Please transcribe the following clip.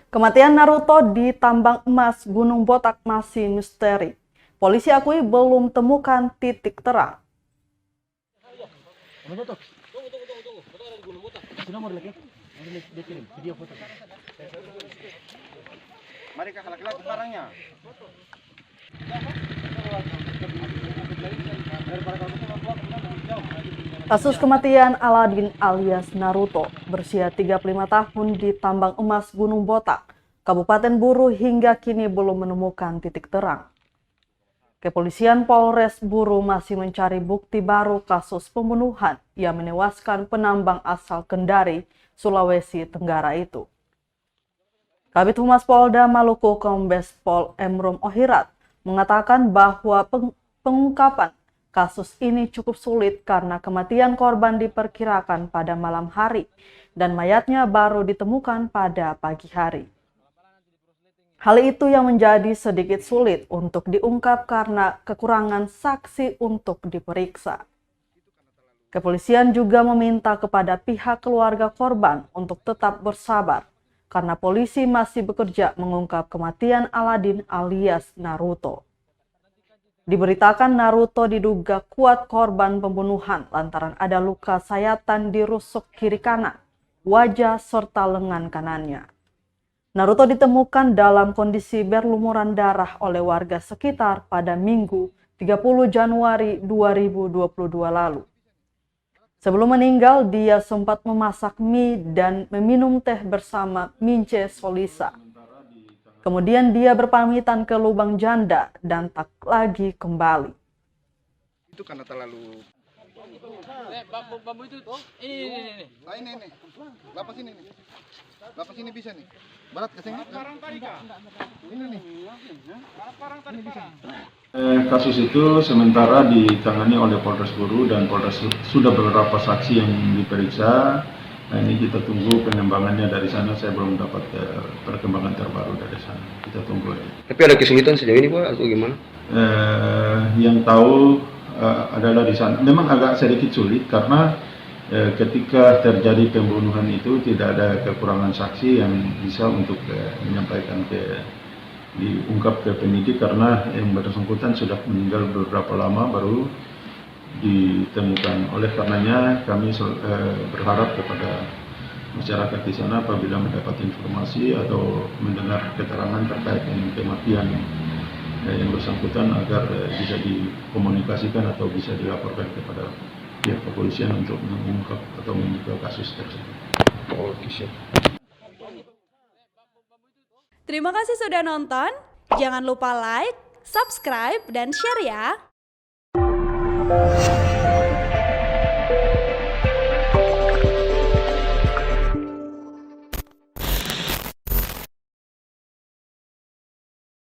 Kematian Naruto di tambang emas Gunung Botak masih misteri. Polisi akui belum temukan titik terang. Kasus kematian Aladin alias Naruto berusia 35 tahun di tambang emas Gunung Botak, Kabupaten Buru hingga kini belum menemukan titik terang. Kepolisian Polres Buru masih mencari bukti baru kasus pembunuhan yang menewaskan penambang asal Kendari, Sulawesi Tenggara itu. Kabid Humas Polda Maluku Kombes Pol Emrom Ohirat mengatakan bahwa pengungkapan kasus ini cukup sulit karena kematian korban diperkirakan pada malam hari dan mayatnya baru ditemukan pada pagi hari. Hal itu yang menjadi sedikit sulit untuk diungkap karena kekurangan saksi untuk diperiksa. Kepolisian juga meminta kepada pihak keluarga korban untuk tetap bersabar karena polisi masih bekerja mengungkap kematian Aladin alias Naruto. Diberitakan Naruto diduga kuat korban pembunuhan lantaran ada luka sayatan di rusuk kiri kanan, wajah serta lengan kanannya. Naruto ditemukan dalam kondisi berlumuran darah oleh warga sekitar pada Minggu 30 Januari 2022 lalu. Sebelum meninggal, dia sempat memasak mie dan meminum teh bersama Mince Solisa. Kemudian dia berpamitan ke lubang janda dan tak lagi kembali. Itu karena terlalu bambu itu ini. Lapas ini nih. Lapas ini bisa nih. Berat ke sini. Ini nih. Ini bisa. Kasus itu sementara ditangani oleh Polres Buru dan Polres sudah beberapa saksi yang diperiksa. Nah, ini kita tunggu pengembangannya dari sana. Saya belum dapat perkembangan terbaru dari sana. Kita tunggu aja. Tapi ada kesulitan sejauh ini, Pak, atau gimana? Yang tahu adalah di sana. Memang agak sedikit sulit karena ketika terjadi pembunuhan itu tidak ada kekurangan saksi yang bisa untuk menyampaikan diungkap ke penyidik karena yang bersangkutan sudah meninggal beberapa lama baru ditemukan. Oleh karenanya kami berharap kepada masyarakat di sana apabila mendapat informasi atau mendengar keterangan terkait dengan kematian yang bersangkutan agar bisa dikomunikasikan atau bisa dilaporkan kepada pihak kepolisian untuk mengungkap atau membuka kasus tersebut. Terima kasih sudah nonton. Jangan lupa like, subscribe, dan share ya.